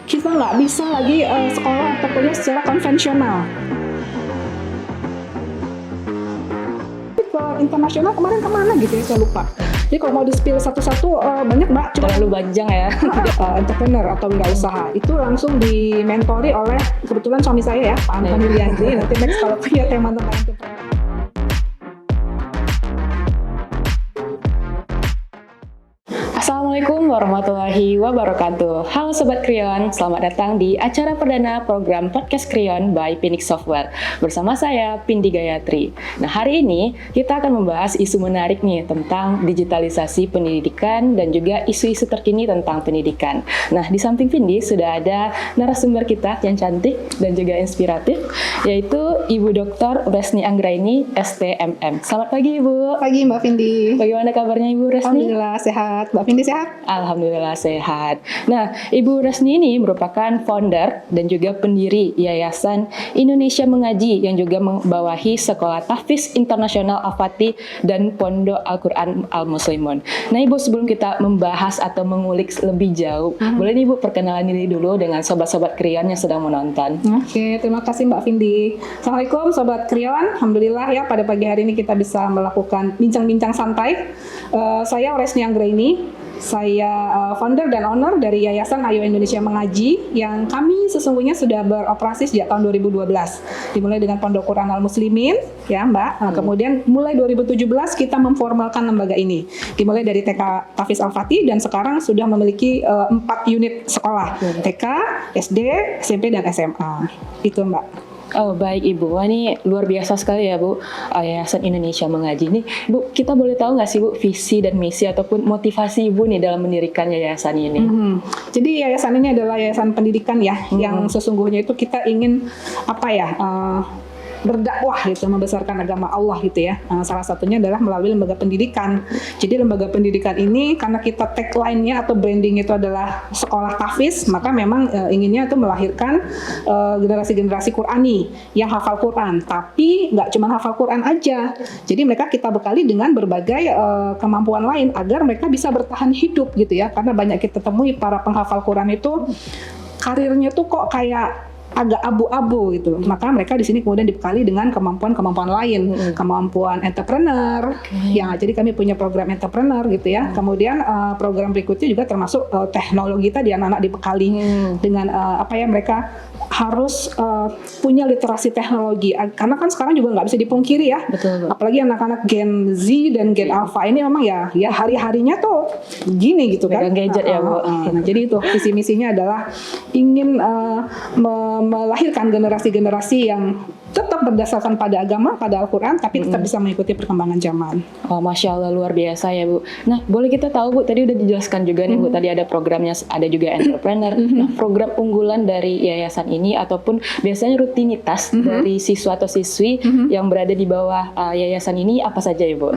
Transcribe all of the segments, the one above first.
Kita nggak bisa lagi sekolah atau kuliah secara konvensional. Ke internasional kemarin kemana gitu ya, saya lupa. Jadi kalau mau di-spill satu-satu banyak mbak. Terlalu panjang ya. Entrepreneur atau wirausaha itu langsung dimentori oleh kebetulan suami saya ya, Pak Antoni Liandri. Nanti next kalau punya tema tentang entrepreneur. Assalamualaikum warahmatullahi wabarakatuh. Halo Sobat Kriyon, selamat datang di acara perdana program Podcast Kriyon by Phoenix Software. Bersama saya, Pindi Gayatri. Nah, hari ini kita akan membahas isu menarik nih tentang digitalisasi pendidikan dan juga isu-isu terkini tentang pendidikan. Nah, di samping Pindi sudah ada narasumber kita yang cantik dan juga inspiratif, yaitu Ibu Dr. Resni Anggraini, STMM. Selamat pagi Ibu. Pagi Mbak Vindi. Bagaimana kabarnya Ibu Resni? Alhamdulillah sehat. Mbak Vindi sehat? Alhamdulillah sehat. Nah, Ibu Resni ini merupakan founder dan juga pendiri Yayasan Indonesia Mengaji yang juga membawahi Sekolah Tahfiz Internasional Al-Fatih dan Pondok Al-Quran Al-Muslimun. Nah, Ibu, sebelum kita membahas atau mengulik lebih jauh, boleh nih Ibu perkenalan diri dulu dengan sobat-sobat Kriyon yang sedang menonton. Oke, terima kasih Mbak Vindi. Assalamualaikum Sobat Kriyon. Alhamdulillah ya pada pagi hari ini kita bisa melakukan bincang-bincang santai. Saya Resni Anggraini. Saya founder dan owner dari Yayasan Ayo Indonesia Mengaji yang kami sesungguhnya sudah beroperasi sejak tahun 2012. Dimulai dengan Pondok Quran Al-Muslimin, ya Mbak. Kemudian mulai 2017 kita memformalkan lembaga ini. Dimulai dari TK Tahfiz Al-Fatih dan sekarang sudah memiliki 4 unit sekolah. TK, SD, SMP, dan SMA. Itu Mbak. Oh baik Ibu, wah ini luar biasa sekali ya Bu, Yayasan Indonesia Mengaji ini. Bu, kita boleh tahu nggak sih Bu visi dan misi ataupun motivasi Ibu nih dalam mendirikan yayasan ini? Jadi yayasan ini adalah yayasan pendidikan ya, yang sesungguhnya itu kita ingin apa ya? Berdakwah gitu, membesarkan agama Allah gitu ya. Salah satunya adalah melalui lembaga pendidikan. Jadi lembaga pendidikan ini karena kita tagline-nya atau branding itu adalah sekolah tahfiz, maka memang inginnya itu melahirkan generasi-generasi Qurani yang hafal Quran. Tapi nggak cuma hafal Quran aja. Jadi mereka kita bekali dengan berbagai kemampuan lain agar mereka bisa bertahan hidup gitu ya. Karena banyak kita temui para penghafal Quran itu karirnya tuh kok kayak agak abu-abu gitu. Maka mereka di sini kemudian dibekali dengan kemampuan-kemampuan lain, kemampuan entrepreneur. Ya, jadi kami punya program entrepreneur gitu ya. Kemudian program berikutnya juga termasuk teknologi tadi anak-anak dibekali dengan apa ya, mereka harus punya literasi teknologi karena kan sekarang juga nggak bisa dipungkiri ya. Betul. Apalagi anak-anak Gen Z dan Gen Alpha ini memang ya hari-harinya tuh gini gitu kan. Gadget ya Bu. Nah, jadi itu visi misinya adalah ingin melahirkan generasi-generasi yang tetap berdasarkan pada agama, pada Al-Quran, tapi tetap bisa mengikuti perkembangan zaman. Oh, Masya Allah, luar biasa ya Bu. Nah, boleh kita tahu Bu, tadi udah dijelaskan juga nih Bu, tadi ada programnya, ada juga entrepreneur. Nah, program unggulan dari yayasan ini ataupun biasanya rutinitas dari siswa atau siswi yang berada di bawah yayasan ini apa saja ya Bu?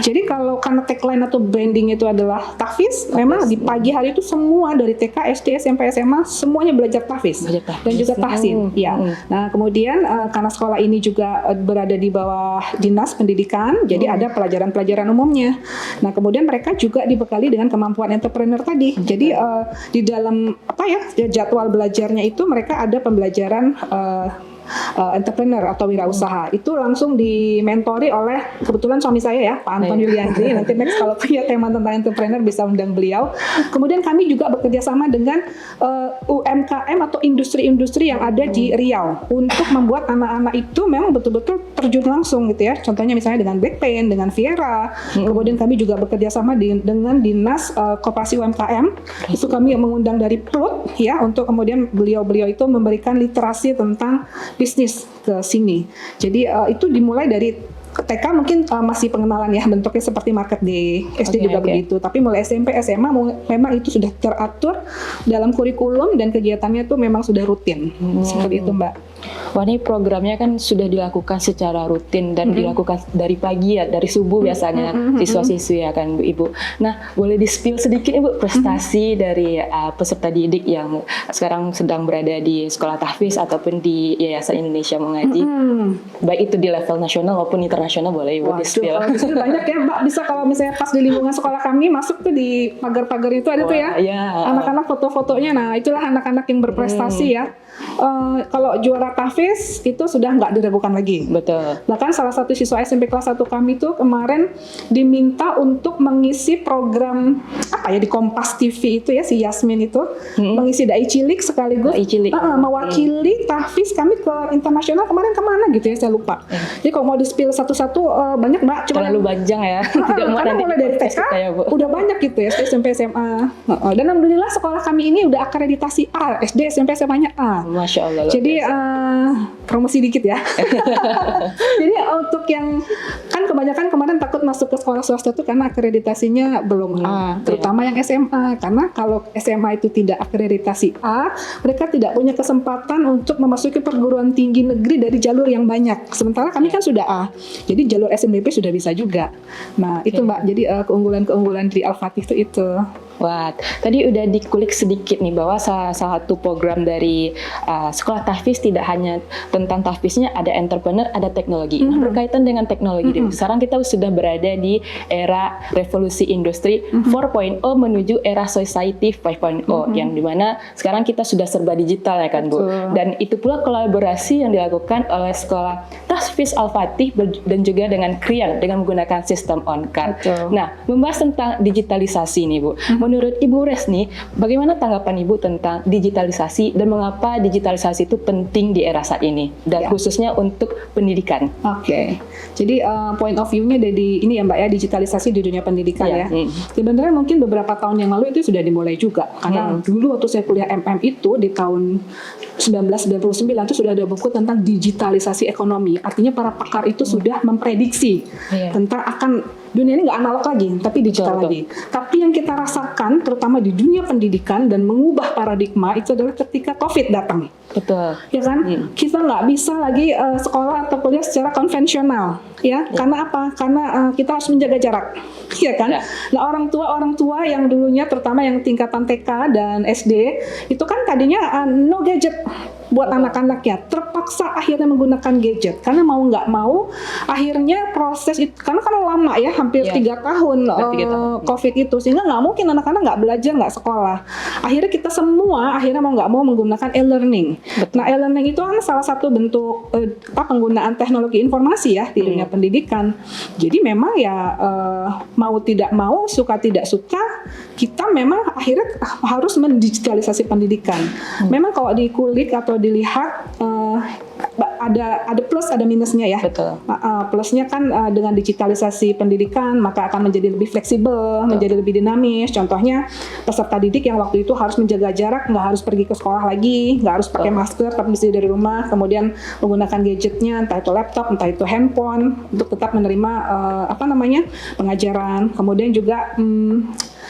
Jadi kalau karena tagline atau branding itu adalah tahfiz, memang di pagi hari itu semua dari TK, SD, SMP, SMA semuanya belajar tahfiz dan juga tahsin. Ya. Nah, kemudian karena sekolah ini juga berada di bawah dinas pendidikan, jadi ada pelajaran-pelajaran umumnya. Nah, kemudian mereka juga dibekali dengan kemampuan entrepreneur tadi. Jadi di dalam apa ya jadwal belajarnya itu mereka ada pembelajaran entrepreneur atau wirausaha itu langsung dimentori oleh kebetulan suami saya ya, Pak Antoni Liandri. Nanti next kalau punya tema tentang entrepreneur bisa undang beliau. Kemudian kami juga bekerja sama dengan UMKM atau industri-industri yang ada di Riau untuk membuat anak-anak itu memang betul-betul terjun langsung gitu ya. Contohnya misalnya dengan Blackpain, dengan Viera. Kemudian kami juga bekerja sama dengan Dinas Koperasi UMKM. Itu kami mengundang dari PLUT ya untuk kemudian beliau-beliau itu memberikan literasi tentang bisnis ke sini. Jadi itu dimulai dari TK mungkin masih pengenalan ya, bentuknya seperti market day, SD juga begitu. Tapi mulai SMP, SMA memang itu sudah teratur dalam kurikulum dan kegiatannya itu memang sudah rutin. Seperti itu Mbak. Wah, ini programnya kan sudah dilakukan secara rutin dan dilakukan dari pagi ya, dari subuh biasanya siswa-siswi ya kan Bu Ibu. Nah, boleh di-spill sedikit Ibu prestasi dari peserta didik yang sekarang sedang berada di sekolah tahfiz ataupun di Yayasan Indonesia Mengaji. Baik itu di level nasional maupun internasional, boleh Ibu di-spill. Kalau di sini banyak ya Mbak, bisa kalau misalnya pas di lingkungan sekolah kami masuk tuh di pagar-pagar itu ada tuh ya. Anak-anak foto-fotonya. Nah, itulah anak-anak yang berprestasi ya. Kalau juara tahfiz itu sudah nggak diragukan lagi. Betul. Bahkan salah satu siswa SMP kelas 1 kami tuh kemarin diminta untuk mengisi program apa ya di Kompas TV itu ya, si Yasmin itu mengisi dai cilik sekaligus mewakili tahfiz kami ke internasional kemarin kemana gitu ya, saya lupa. Jadi kalau mau di-spill satu-satu banyak Mbak. Terlalu panjang ya. Tidak mau karena mulai dari TK ya, Bu. udah banyak gitu ya, SD, SMP, SMA. Dan alhamdulillah sekolah kami ini udah akreditasi A, SD, SMP, SMA-nya A. Masya Allah. Jadi promosi dikit ya. Jadi untuk yang kan kebanyakan kemarin takut masuk ke sekolah swasta tuh karena akreditasinya belum A, terutama yang SMA. Karena kalau SMA itu tidak akreditasi A, mereka tidak punya kesempatan untuk memasuki perguruan tinggi negeri dari jalur yang banyak. Sementara kami kan sudah A, jadi jalur SNBP sudah bisa juga. Nah itu Mbak, jadi keunggulan-keunggulan di Al-Fatih itu. Wah, tadi udah dikulik sedikit nih bahwa salah satu program dari sekolah tahfiz tidak hanya tentang tahfiznya, ada entrepreneur, ada teknologi. Nah, berkaitan dengan teknologi, sekarang kita sudah berada di era revolusi industri 4.0 menuju era society 5.0 yang dimana sekarang kita sudah serba digital ya kan Bu. Dan itu pula kolaborasi yang dilakukan oleh sekolah tahfiz Al-Fatih dan juga dengan Krian dengan menggunakan sistem on-card. Nah, membahas tentang digitalisasi nih Bu. Menurut Ibu Resni, bagaimana tanggapan Ibu tentang digitalisasi dan mengapa digitalisasi itu penting di era saat ini dan khususnya untuk pendidikan? Oke. Jadi point of view-nya dari ini ya Mbak ya, digitalisasi di dunia pendidikan ya. Sebenarnya mungkin beberapa tahun yang lalu itu sudah dimulai juga. Karena dulu waktu saya kuliah MM itu di tahun 1999 itu sudah ada buku tentang digitalisasi ekonomi. Artinya para pakar itu sudah memprediksi tentang akan dunia ini nggak analog lagi, tapi digital lagi. Tapi yang kita rasakan, terutama di dunia pendidikan dan mengubah paradigma itu adalah ketika COVID datang. Betul. Ya kan? Kita nggak bisa lagi sekolah atau kuliah secara konvensional, ya. Karena apa? Karena kita harus menjaga jarak, ya kan? Nah orang tua yang dulunya, terutama yang tingkatan TK dan SD, itu kan tadinya no gadget buat anak-anaknya, terpaksa akhirnya menggunakan gadget karena mau nggak mau akhirnya proses itu karena kan lama ya, hampir 3 tahun COVID itu, sehingga nggak mungkin anak-anak nggak belajar, nggak sekolah. Akhirnya kita semua akhirnya mau nggak mau menggunakan e-learning. Nah e-learning itu kan salah satu bentuk penggunaan teknologi informasi ya di dunia pendidikan. Jadi memang ya mau tidak mau, suka tidak suka, kita memang akhirnya harus mendigitalisasi pendidikan. Memang kalau dikulik atau dilihat ada plus ada minusnya ya. Betul. Plusnya kan dengan digitalisasi pendidikan maka akan menjadi lebih fleksibel, menjadi lebih dinamis. Contohnya peserta didik yang waktu itu harus menjaga jarak, nggak harus pergi ke sekolah lagi, nggak harus pakai masker, tapi bisa dari rumah, kemudian menggunakan gadgetnya, entah itu laptop, entah itu handphone, untuk tetap menerima pengajaran. Kemudian juga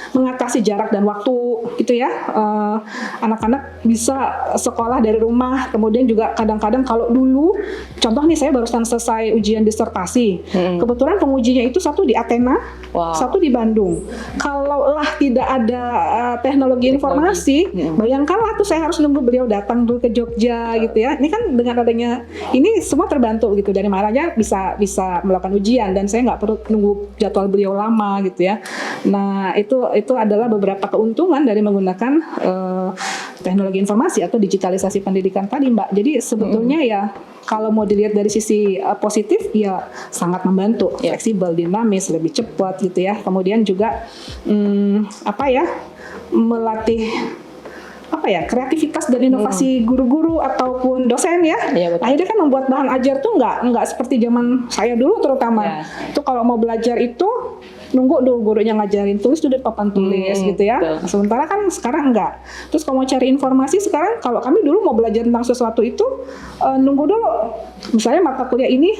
mengatasi jarak dan waktu gitu ya. Anak-anak bisa sekolah dari rumah. Kemudian juga kadang-kadang kalau dulu, contoh nih saya barusan selesai ujian disertasi. Kebetulan pengujinya itu satu di Athena, satu di Bandung. Kalaulah tidak ada teknologi informasi, bayangkanlah tuh saya harus nunggu beliau datang dulu ke Jogja gitu ya. Ini kan dengan adanya ini semua terbantu gitu. Dari mananya bisa melakukan ujian dan saya nggak perlu nunggu jadwal beliau lama gitu ya. Nah itu adalah beberapa keuntungan dari menggunakan teknologi informasi atau digitalisasi pendidikan tadi Mbak. Jadi sebetulnya ya kalau mau dilihat dari sisi positif ya sangat membantu, fleksibel, dinamis, lebih cepat gitu ya. Kemudian juga melatih kreativitas dan inovasi guru-guru ataupun dosen ya. Akhirnya kan membuat bahan ajar tuh nggak seperti zaman saya dulu terutama. Itu kalau mau belajar itu nunggu dulu gurunya ngajarin, tulis dulu di papan tulis gitu ya. Sementara kan sekarang enggak. Terus kalau mau cari informasi sekarang, kalau kami dulu mau belajar tentang sesuatu itu nunggu dulu. Misalnya mata kuliah ini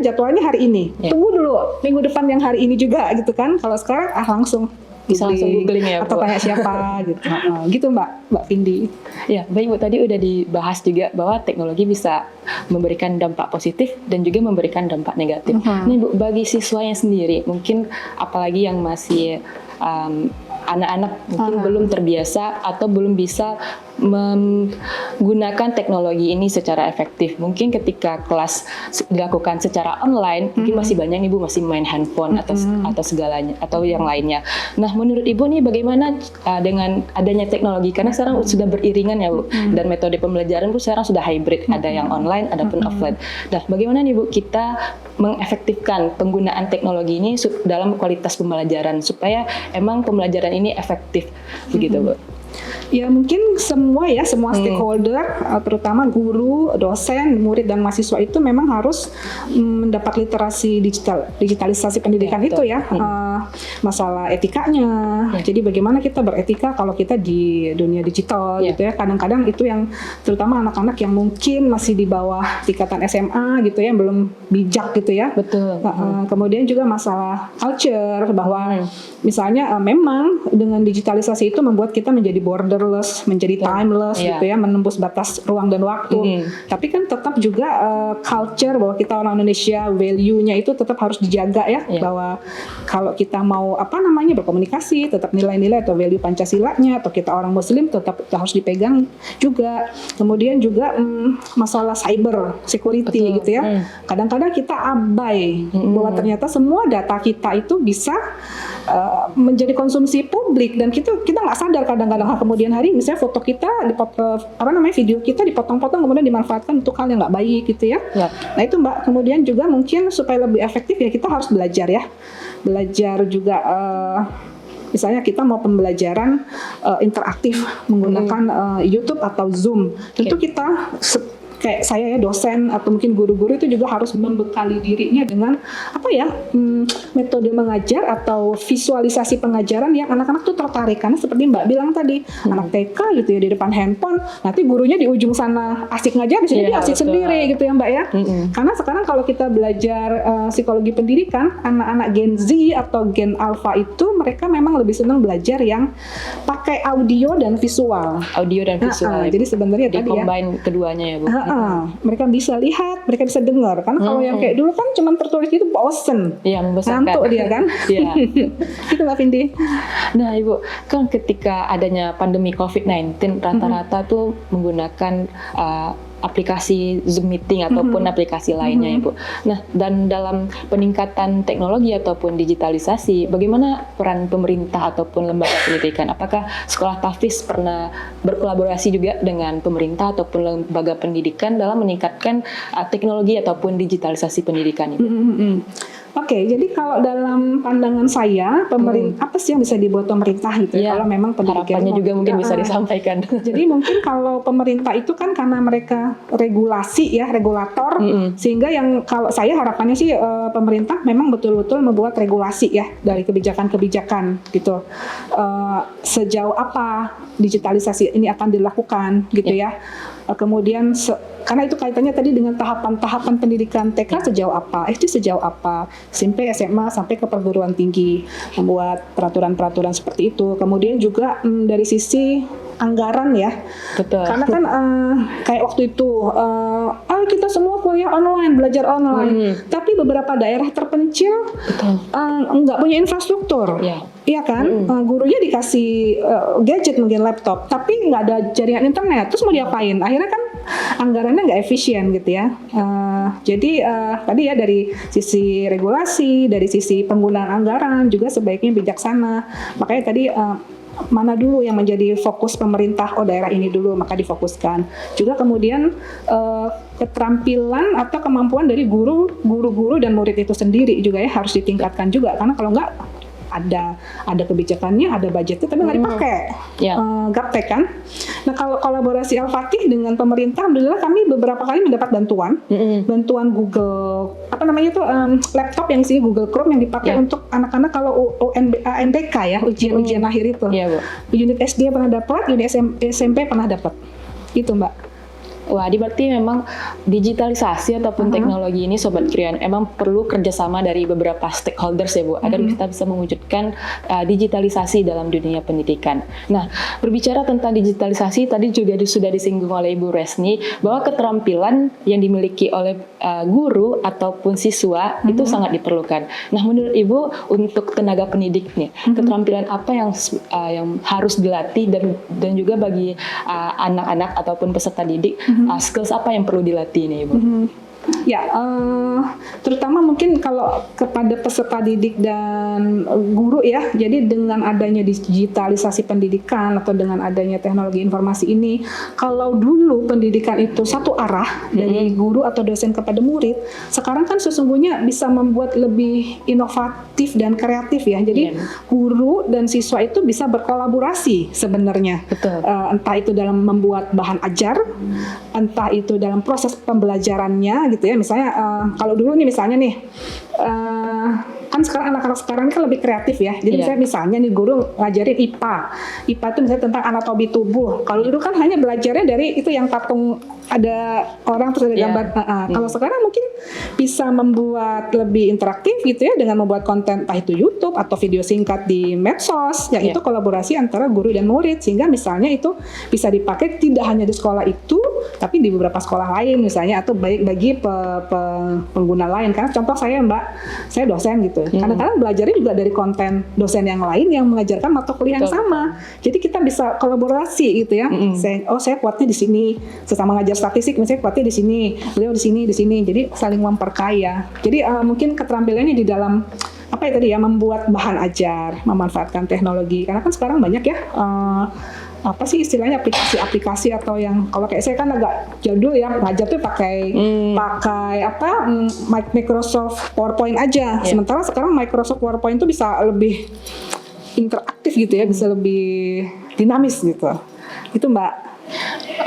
jadwalnya hari ini. Tunggu dulu minggu depan yang hari ini juga gitu kan. Kalau sekarang langsung Bisa langsung googling ya, atau Bu. tanya siapa gitu. Gitu Mbak Vindi. Ya, baik Bu, tadi udah dibahas juga bahwa teknologi bisa memberikan dampak positif dan juga memberikan dampak negatif. Ini Bu, bagi siswanya sendiri, mungkin apalagi yang masih anak-anak mungkin belum terbiasa atau belum bisa menggunakan teknologi ini secara efektif. Mungkin ketika kelas dilakukan secara online, mungkin masih banyak Ibu masih main handphone atau segalanya atau yang lainnya. Nah, menurut Ibu nih bagaimana dengan adanya teknologi? Karena sekarang sudah beriringan ya Bu, dan metode pembelajaran pun sekarang sudah hybrid, ada yang online, ada pun offline. Nah, bagaimana nih Bu kita mengefektifkan penggunaan teknologi ini dalam kualitas pembelajaran supaya emang pembelajaran ini efektif begitu Bu? Ya mungkin semua stakeholder, terutama guru, dosen, murid dan mahasiswa itu memang harus mendapat literasi digitalisasi pendidikan itu ya. Masalah etikanya. Jadi bagaimana kita beretika kalau kita di dunia digital gitu ya. Kadang-kadang itu yang terutama anak-anak yang mungkin masih di bawah tingkatan SMA gitu ya, belum bijak gitu ya. Betul. Kemudian juga masalah culture bahwa misalnya memang dengan digitalisasi itu membuat kita menjadi borderless, menjadi timeless gitu ya, menembus batas ruang dan waktu. Tapi kan tetap juga culture bahwa kita orang Indonesia, value-nya itu tetap harus dijaga ya, bahwa kalau kita mau berkomunikasi, tetap nilai-nilai atau value Pancasilanya, atau kita orang Muslim tetap harus dipegang juga. Kemudian juga masalah cyber security gitu ya. Kadang-kadang kita abai bahwa ternyata semua data kita itu bisa menjadi konsumsi publik dan kita nggak sadar kadang-kadang kemudian hari misalnya foto kita video kita dipotong-potong kemudian dimanfaatkan untuk hal yang nggak baik gitu ya. Nah itu Mbak, kemudian juga mungkin supaya lebih efektif ya kita harus belajar juga misalnya kita mau pembelajaran interaktif menggunakan YouTube atau Zoom, tentu kita kayak saya ya dosen atau mungkin guru-guru itu juga harus membekali dirinya dengan metode mengajar atau visualisasi pengajaran yang anak-anak tuh tertarik, karena seperti Mbak bilang tadi anak TK gitu ya di depan handphone, nanti gurunya di ujung sana asik ngajar, di sini dia asik sendiri gitu ya Mbak ya. Karena sekarang kalau kita belajar psikologi pendidikan, anak-anak Gen Z atau Gen Alpha itu mereka memang lebih senang belajar yang pakai audio dan visual. Jadi sebenarnya tadi ya combine keduanya ya Bu. Mereka bisa lihat, mereka bisa dengar. Karena kalau yang kayak dulu kan cuma tertulis itu bosen, ngantuk dia kan. Itu Mbak Vindi. Nah Ibu, kan ketika adanya pandemi COVID-19 rata-rata tuh menggunakan aplikasi Zoom Meeting ataupun aplikasi lainnya ya Bu. Nah, dan dalam peningkatan teknologi ataupun digitalisasi, bagaimana peran pemerintah ataupun lembaga pendidikan? Apakah sekolah tahfiz pernah berkolaborasi juga dengan pemerintah ataupun lembaga pendidikan dalam meningkatkan teknologi ataupun digitalisasi pendidikan itu? Oke, jadi kalau dalam pandangan saya, pemerintah apa sih yang bisa dibuat pemerintah gitu ya? Kalau memang harapannya juga mungkin bisa disampaikan. Jadi mungkin kalau pemerintah itu kan karena mereka regulasi ya, regulator, sehingga yang kalau saya harapannya sih pemerintah memang betul-betul membuat regulasi ya dari kebijakan-kebijakan gitu. Sejauh apa digitalisasi ini akan dilakukan gitu ya. Kemudian karena itu kaitannya tadi dengan tahapan-tahapan pendidikan TK sejauh apa, SD sejauh apa, SMP, SMA sampai ke perguruan tinggi, membuat peraturan-peraturan seperti itu. Kemudian juga dari sisi anggaran ya. Betul. Karena kan kayak waktu itu kita semua kuliah online, belajar online. Tapi beberapa daerah terpencil nggak punya infrastruktur. Iya kan? Gurunya dikasih gadget mungkin laptop, tapi nggak ada jaringan internet. Terus mau diapain? Akhirnya kan anggarannya nggak efisien gitu ya. Jadi tadi ya dari sisi regulasi, dari sisi penggunaan anggaran juga sebaiknya bijaksana. Makanya tadi mana dulu yang menjadi fokus pemerintah, daerah ini dulu maka difokuskan. Juga kemudian keterampilan atau kemampuan dari guru-guru dan murid itu sendiri juga ya harus ditingkatkan juga, karena kalau enggak ada kebijakannya, ada budgetnya tapi nggak dipakai. Gaptek kan. Nah kalau kolaborasi Al-Fatih dengan pemerintah, alhamdulillah kami beberapa kali mendapat bantuan Google laptop yang isinya Google Chrome yang dipakai untuk anak-anak kalau UNBK ya, ujian akhir itu. Unit SD pernah dapat, unit SMP pernah dapat. Gitu Mbak. Wah, berarti memang digitalisasi ataupun teknologi ini Sobat Krian emang perlu kerjasama dari beberapa stakeholders ya Bu, agar kita bisa mewujudkan digitalisasi dalam dunia pendidikan. Nah, berbicara tentang digitalisasi tadi juga sudah disinggung oleh Ibu Resni bahwa keterampilan yang dimiliki oleh guru ataupun siswa itu sangat diperlukan. Nah, menurut Ibu untuk tenaga pendidik nih, keterampilan apa yang harus dilatih dan juga bagi anak-anak ataupun peserta didik, skills apa yang perlu dilatih nih Ibu? Ya, terutama mungkin kalau kepada peserta didik dan guru ya. Jadi dengan adanya digitalisasi pendidikan atau dengan adanya teknologi informasi ini, kalau dulu pendidikan itu satu arah dari guru atau dosen kepada murid, sekarang kan sesungguhnya bisa membuat lebih inovatif dan kreatif ya. Jadi guru dan siswa itu bisa berkolaborasi sebenarnya. Betul. Entah itu dalam membuat bahan ajar, entah itu dalam proses pembelajarannya gitu ya. Misalnya kalau dulu nih misalnya nih kan sekarang anak-anak sekarang ini kan lebih kreatif ya. Jadi misalnya nih guru ngajarin IPA itu misalnya tentang anatomi tubuh. Kalau dulu kan hanya belajarnya dari itu yang patung ada orang terus ada gambar. Kalau sekarang mungkin bisa membuat lebih interaktif gitu ya dengan membuat konten entah itu YouTube atau video singkat di medsos yang itu kolaborasi antara guru dan murid, sehingga misalnya itu bisa dipakai tidak hanya di sekolah itu tapi di beberapa sekolah lain misalnya, atau baik bagi pengguna lain. Karena contoh saya saya dosen gitu. Kadang-kadang belajarnya juga dari konten dosen yang lain yang mengajarkan mata kuliah yang sama. Jadi kita bisa kolaborasi gitu ya. Saya kuatnya di sini, sesama ngajar statistik misalnya kuatnya di sini, beliau di sini. Jadi saling memperkaya. Jadi mungkin keterampilannya di dalam apa ya tadi ya, membuat bahan ajar, memanfaatkan teknologi. Karena kan sekarang banyak ya apa sih istilahnya, aplikasi-aplikasi atau yang kalau kayak saya kan agak jadul ya, ngajar tuh pakai Microsoft PowerPoint aja. Sementara sekarang Microsoft PowerPoint tuh bisa lebih interaktif gitu ya, bisa lebih dinamis gitu. Itu Mbak.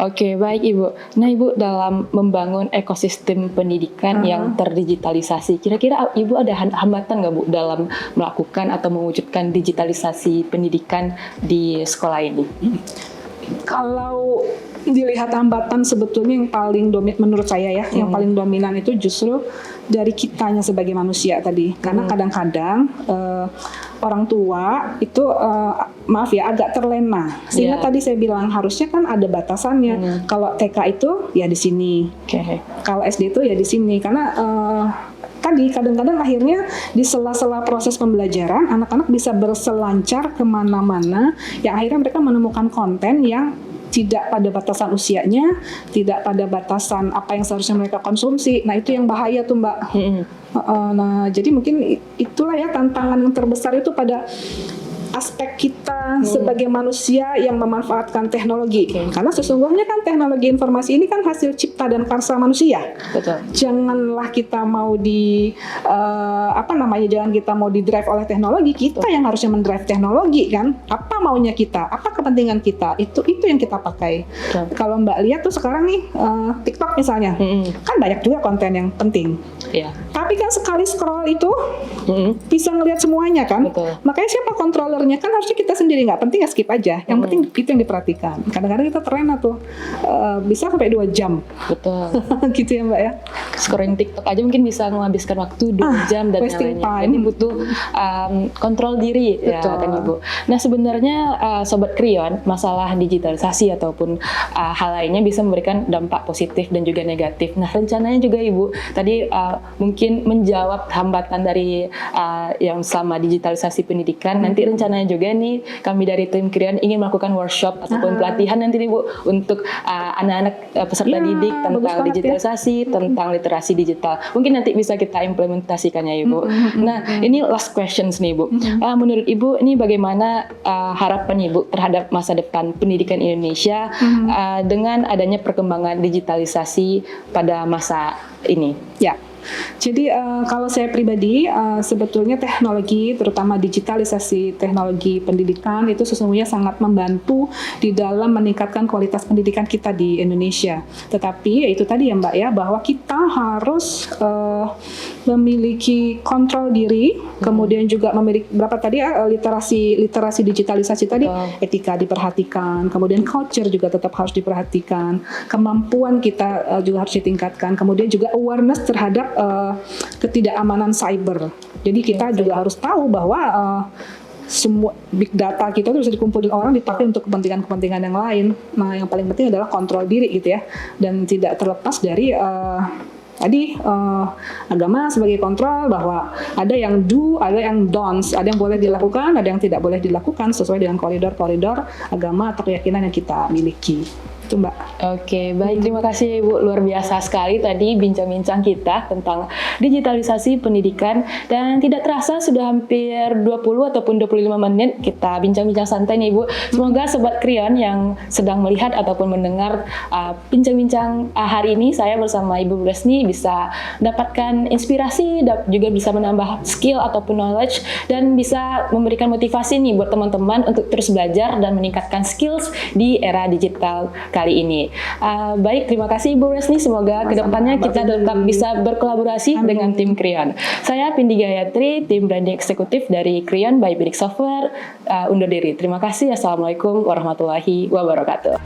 Oke, baik Ibu. Nah Ibu, dalam membangun ekosistem pendidikan yang terdigitalisasi, kira-kira Ibu ada hambatan nggak Bu dalam melakukan atau mewujudkan digitalisasi pendidikan di sekolah ini? Kalau dilihat hambatan, sebetulnya yang paling menurut saya ya, yang paling dominan itu justru dari kitanya sebagai manusia tadi. Karena kadang-kadang orang tua itu maaf ya agak terlena, sehingga tadi saya bilang harusnya kan ada batasannya. Kalau TK itu ya di sini, kalau SD itu ya di sini. Karena tadi kadang-kadang akhirnya di sela-sela proses pembelajaran anak-anak bisa berselancar kemana-mana, yang akhirnya mereka menemukan konten yang tidak pada batasan usianya, tidak pada batasan apa yang seharusnya mereka konsumsi. Nah itu yang bahaya tuh Mbak. Nah jadi mungkin itulah ya tantangan yang terbesar itu pada aspek kita sebagai manusia yang memanfaatkan teknologi. Karena sesungguhnya kan teknologi informasi ini kan hasil cipta dan karsa manusia. Betul. Janganlah kita mau jangan kita mau di-drive oleh teknologi, kita yang harusnya mendrive teknologi kan. Apa maunya kita? Apa kepentingan kita? Itu yang kita pakai. Kalau Mbak lihat tuh sekarang nih TikTok misalnya, kan banyak juga konten yang penting. Tapi kan sekali scroll itu bisa ngelihat semuanya kan. Makanya siapa controllernya? Kan harusnya kita sendiri, nggak penting ya skip aja. Yang penting itu yang diperhatikan. Kadang-kadang kita terlena tuh bisa sampai 2 jam. Betul. Gitu ya Mbak ya. Scrolling TikTok aja mungkin bisa menghabiskan waktu 2 jam dan lainnya. Jadi butuh kontrol diri ya kan Ibu. Nah sebenarnya Sobat Krion, masalah digitalisasi ataupun hal lainnya bisa memberikan dampak positif dan juga negatif. Nah rencananya juga Ibu tadi mungkin menjawab hambatan dari yang selama digitalisasi pendidikan. Nanti rencananya juga nih kami dari tim Krion ingin melakukan workshop ataupun pelatihan nanti nih Bu untuk anak-anak peserta didik tentang digitalisasi, tentang literasi digital. Mungkin nanti bisa kita implementasikannya Ibu. Nah ini last questions nih Bu. Menurut Ibu ini bagaimana harapan Ibu terhadap masa depan pendidikan Indonesia dengan adanya perkembangan digitalisasi pada masa ini? Ya. Jadi kalau saya pribadi sebetulnya teknologi, terutama digitalisasi teknologi pendidikan itu sesungguhnya sangat membantu di dalam meningkatkan kualitas pendidikan kita di Indonesia. Tetapi ya itu tadi ya Mbak ya, bahwa kita harus memiliki kontrol diri, kemudian juga memiliki berapa tadi ya literasi digitalisasi tadi, etika diperhatikan, kemudian culture juga tetap harus diperhatikan, kemampuan kita juga harus ditingkatkan, kemudian juga awareness terhadap ketidakamanan cyber. Jadi kita juga harus tahu bahwa semua big data kita itu bisa dikumpulin orang dipakai untuk kepentingan-kepentingan yang lain. Nah, yang paling penting adalah kontrol diri gitu ya, dan tidak terlepas dari agama sebagai kontrol, bahwa ada yang do, ada yang don'ts, ada yang boleh dilakukan, ada yang tidak boleh dilakukan sesuai dengan koridor-koridor agama atau keyakinan yang kita miliki. Itu Mbak. Oke, baik, terima kasih Ibu, luar biasa sekali tadi bincang-bincang kita tentang digitalisasi pendidikan, dan tidak terasa sudah hampir 20 ataupun 25 menit kita bincang-bincang santai nih Ibu. Semoga Sobat Krion yang sedang melihat ataupun mendengar bincang-bincang hari ini saya bersama Ibu Resni bisa dapatkan inspirasi, juga bisa menambah skill ataupun knowledge, dan bisa memberikan motivasi nih buat teman-teman untuk terus belajar dan meningkatkan skills di era digital kali ini. Baik, terima kasih Ibu Resni. Semoga kedepannya kita tetap bisa berkolaborasi dengan tim Krion. Saya Pindi Gayatri, tim branding eksekutif dari Krion by Phoenix Software, undur diri. Terima kasih. Assalamualaikum warahmatullahi wabarakatuh.